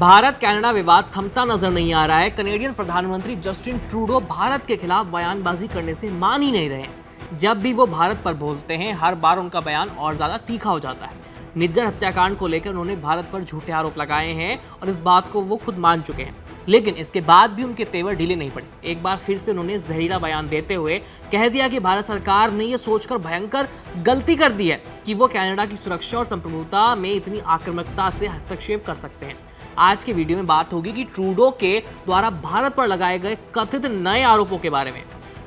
Bharat Canada विवाद थमता नजर नहीं आ रहा है। कनेडियन प्रधानमंत्री जस्टिन ट्रूडो भारत के खिलाफ बयानबाजी करने से मान ही नहीं रहे। जब भी वो भारत पर बोलते हैं, हर बार उनका बयान और ज्यादा तीखा हो जाता है। निज्जर हत्याकांड को लेकर उन्होंने भारत पर झूठे आरोप लगाए हैं और इस बात को वो खुद मान चुके हैं, लेकिन इसके बाद भी उनके तेवर ढीले नहीं पड़े। एक बार फिर से उन्होंने जहरीला बयान देते हुए कह दिया कि भारत सरकार ने यह सोचकर भयंकर गलती कर दी है कि वो कनाडा की सुरक्षा और संप्रभुता में इतनी आक्रामकता से हस्तक्षेप कर सकते हैं। आज के वीडियो में बात होगी कि ट्रूडो के द्वारा भारत पर लगाए गए कथित नए आरोपों के बारे में।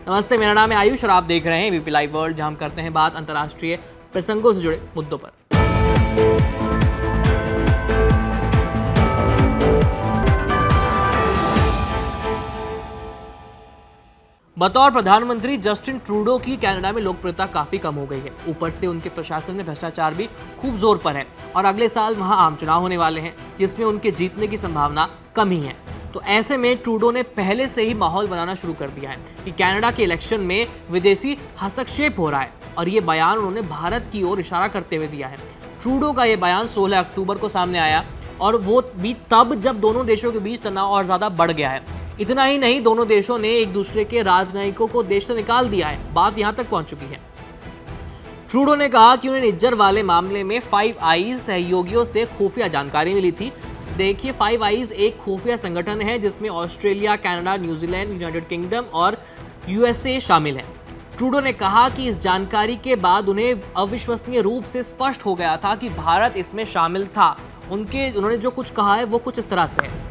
नमस्ते, मेरा नाम है आयुष और आप देख रहे हैं एबीपी लाइव वर्ल्ड, जहां हम करते हैं बात अंतर्राष्ट्रीय प्रसंगों से जुड़े मुद्दों पर। बतौर प्रधानमंत्री जस्टिन ट्रूडो की कनाडा में लोकप्रियता काफी कम हो गई है। ऊपर से उनके प्रशासन में भ्रष्टाचार भी खूब जोर पर है और अगले साल वहां आम चुनाव होने वाले हैं, जिसमें उनके जीतने की संभावना कम ही है। तो ऐसे में ट्रूडो ने पहले से ही माहौल बनाना शुरू कर दिया है कि कनाडा के इलेक्शन में विदेशी हस्तक्षेप हो रहा है, और ये बयान उन्होंने भारत की ओर इशारा करते हुए दिया है। ट्रूडो का ये बयान 16 अक्टूबर को सामने आया, और वो भी तब जब दोनों देशों के बीच तनाव और ज्यादा बढ़ गया है। इतना ही नहीं, दोनों देशों ने एक दूसरे के राजनयिकों को देश से निकाल दिया है। बात यहां तक पहुंच चुकी है। ट्रूडो ने कहा कि उन्हें निज्जर वाले मामले में फाइव आईज सहयोगियों से खुफिया जानकारी मिली थी। देखिए, फाइव आईज एक खुफिया संगठन है जिसमें Australia, Canada, New Zealand, United kingdom और यूएसए शामिल है। ट्रूडो ने कहा कि इस जानकारी के बाद उन्हें अविश्वसनीय रूप से स्पष्ट हो गया था कि भारत इसमें शामिल था। उन्होंने जो कुछ कहा है वो कुछ इस तरह से है।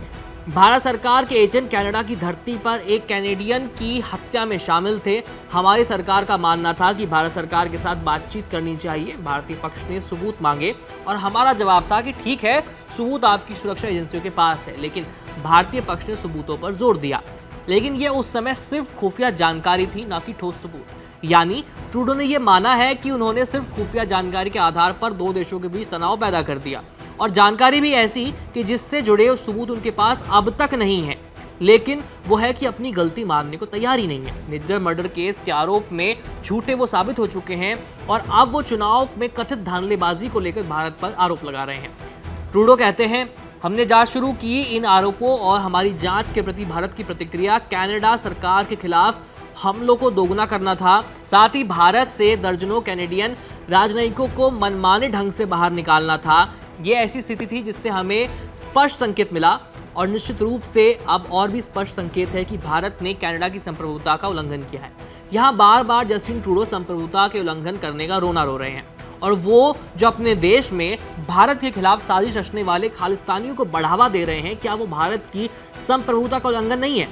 भारत सरकार के एजेंट कनाडा की धरती पर एक कैनेडियन की हत्या में शामिल थे। हमारी सरकार का मानना था कि भारत सरकार के साथ बातचीत करनी चाहिए। भारतीय पक्ष ने सबूत मांगे और हमारा जवाब था कि ठीक है, सबूत आपकी सुरक्षा एजेंसियों के पास है। लेकिन भारतीय पक्ष ने सबूतों पर जोर दिया, लेकिन यह उस समय सिर्फ खुफिया जानकारी थी, ना कि ठोस सबूत। यानी ट्रूडो ने यह माना है कि उन्होंने सिर्फ खुफिया जानकारी के आधार पर दो देशों के बीच तनाव पैदा कर दिया, और जानकारी भी ऐसी कि जिससे जुड़े सबूत उनके पास अब तक नहीं है। लेकिन वो है कि अपनी गलती मानने को तैयार ही नहीं है। निज्जर मर्डर केस के आरोप में झूठे वो साबित हो चुके हैं, और अब वो चुनाव में कथित धांधलीबाजी को लेकर भारत पर आरोप लगा रहे हैं। ट्रूडो कहते हैं, हमने जांच शुरू की इन आरोपों, और हमारी जांच के प्रति भारत की प्रतिक्रिया कनाडा सरकार के खिलाफ हमलों को दोगुना करना था। साथ ही भारत से दर्जनों कैनेडियन राजनयिकों को मनमाने ढंग से बाहर निकालना था। ये ऐसी स्थिति थी जिससे हमें स्पष्ट संकेत मिला, और निश्चित रूप से अब और भी स्पष्ट संकेत है कि भारत ने कनाडा की संप्रभुता का उल्लंघन किया है। यहाँ बार बार जस्टिन ट्रूडो संप्रभुता के उल्लंघन करने का रोना रो रहे हैं, और वो जो अपने देश में भारत के खिलाफ साजिश रचने वाले खालिस्तानियों को बढ़ावा दे रहे हैं, क्या वो भारत की संप्रभुता का उल्लंघन नहीं है?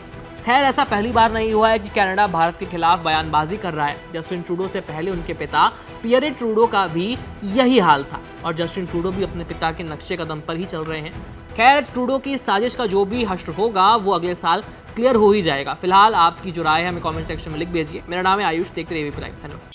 खैर, ऐसा पहली बार नहीं हुआ है कि कनाडा भारत के खिलाफ बयानबाजी कर रहा है। जस्टिन ट्रूडो से पहले उनके पिता पियरे ट्रूडो का भी यही हाल था, और जस्टिन ट्रूडो भी अपने पिता के नक्शे कदम पर ही चल रहे हैं। खैर, ट्रूडो की साजिश का जो भी हश्र होगा वो अगले साल क्लियर हो ही जाएगा। फिलहाल आपकी जो राय है हमें कमेंट सेक्शन में लिख भेजिए। मेरा नाम है आयुष, देखते रहिए एबीपी लाइव। धन्यवाद।